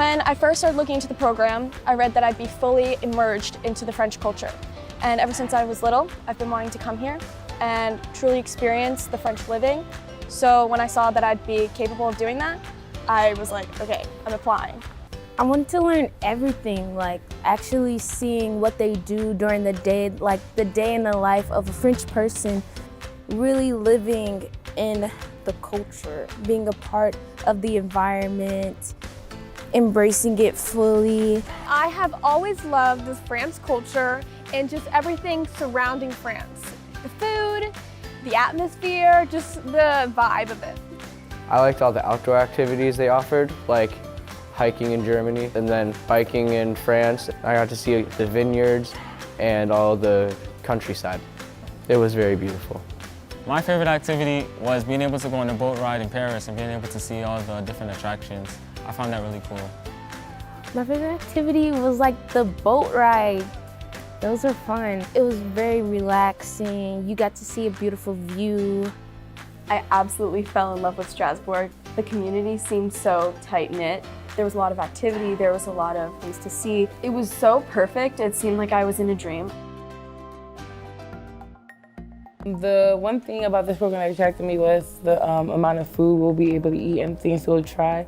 When I first started looking into the program, I read that I'd be fully immersed into the French culture. And ever since I was little, I've been wanting to come here and truly experience the French living. So when I saw that I'd be capable of doing that, I was like, okay, I'm applying. I wanted to learn everything, like actually seeing what they do during the day, like the day in the life of a French person, really living in the culture, being a part of the environment, embracing it fully. I have always loved the France culture and just everything surrounding France. The food, the atmosphere, just the vibe of it. I liked all the outdoor activities they offered, like hiking in Germany and then biking in France. I got to see the vineyards and all the countryside. It was very beautiful. My favorite activity was being able to go on a boat ride in Paris and being able to see all the different attractions. I found that really cool. My favorite activity was like the boat ride. Those are fun. It was very relaxing. You got to see a beautiful view. I absolutely fell in love with Strasbourg. The community seemed so tight-knit. There was a lot of activity, there was a lot of things to see. It was so perfect, it seemed like I was in a dream. The one thing about this program that attracted me was the amount of food we'll be able to eat and things we'll try.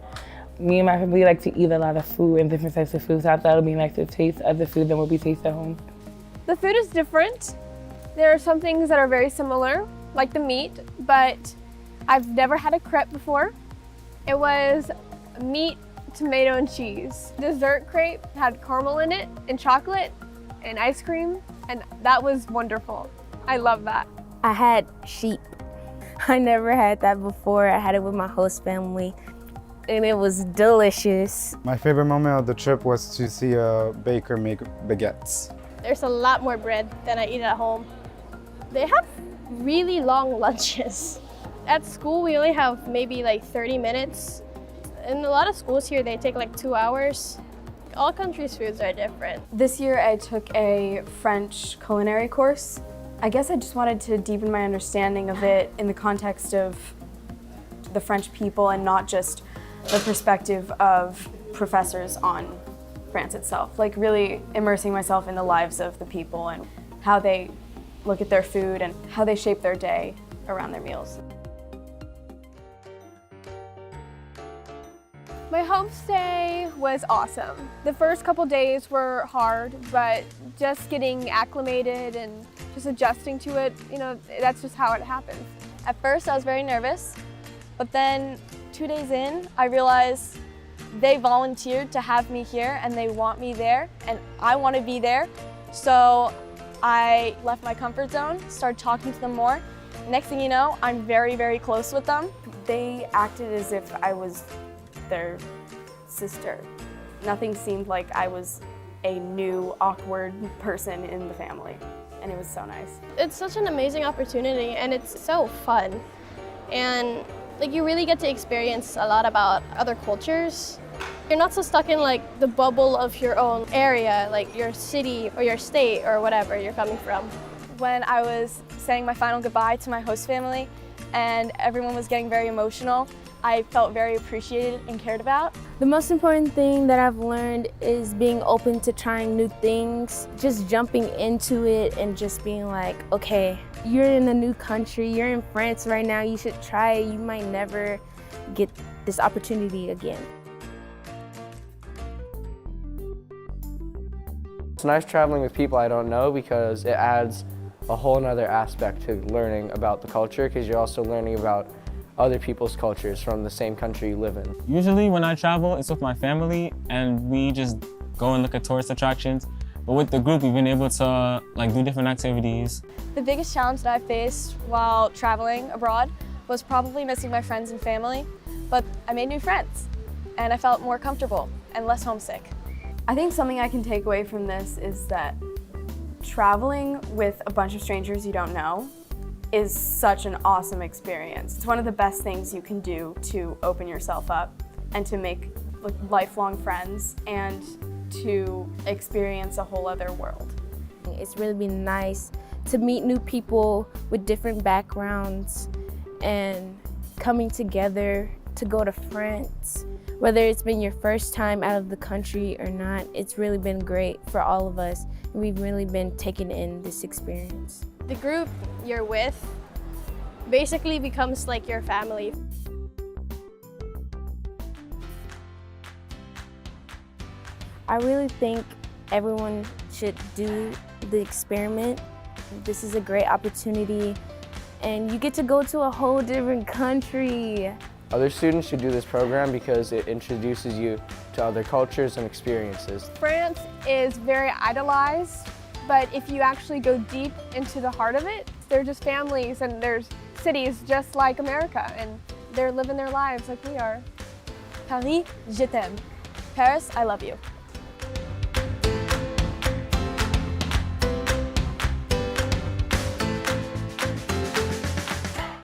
Me and my family like to eat a lot of food and different types of food, so I thought it would be nice to taste other food than what we taste at home. The food is different. There are some things that are very similar, like the meat, but I've never had a crepe before. It was meat, tomato, and cheese. Dessert crepe had caramel in it, and chocolate, and ice cream, and that was wonderful. I love that. I had sheep. I never had that before. I had it with my host family, and it was delicious. My favorite moment of the trip was to see a baker make baguettes. There's a lot more bread than I eat at home. They have really long lunches. At school, we only have maybe like 30 minutes. In a lot of schools here, they take like 2 hours. All countries' foods are different. This year I took a French culinary course. I guess I just wanted to deepen my understanding of it in the context of the French people and not just the perspective of professors on France itself. Like really immersing myself in the lives of the people and how they look at their food and how they shape their day around their meals. My homestay was awesome. The first couple days were hard, but just getting acclimated and just adjusting to it, you know, that's just how it happens. At first I was very nervous, but then 2 days in, I realized they volunteered to have me here and they want me there and I want to be there. So I left my comfort zone, started talking to them more. Next thing you know, I'm very, very close with them. They acted as if I was their sister. Nothing seemed like I was a new, awkward person in the family, and it was so nice. It's such an amazing opportunity and it's so fun. And like you really get to experience a lot about other cultures. You're not so stuck in like the bubble of your own area, like your city or your state or whatever you're coming from. When I was saying my final goodbye to my host family and everyone was getting very emotional, I felt very appreciated and cared about. The most important thing that I've learned is being open to trying new things, just jumping into it and just being like, okay, you're in a new country, you're in France right now, you should try it. You might never get this opportunity again. It's nice traveling with people I don't know because it adds a whole nother aspect to learning about the culture because you're also learning about other people's cultures from the same country you live in. Usually when I travel, it's with my family and we just go and look at tourist attractions. But with the group, we've been able to like do different activities. The biggest challenge that I faced while traveling abroad was probably missing my friends and family, but I made new friends and I felt more comfortable and less homesick. I think something I can take away from this is that traveling with a bunch of strangers you don't know is such an awesome experience. It's one of the best things you can do to open yourself up and to make lifelong friends and to experience a whole other world. It's really been nice to meet new people with different backgrounds and coming together to go to France Whether it's been your first time out of the country or not, it's really been great for all of us. We've really been taking in this experience. The group you're with basically becomes like your family. I really think everyone should do the experiment. This is a great opportunity, and you get to go to a whole different country. Other students should do this program because it introduces you to other cultures and experiences. France is very idolized, but if you actually go deep into the heart of it, they're just families and there's cities just like America, and they're living their lives like we are. Paris, je t'aime. Paris, I love you.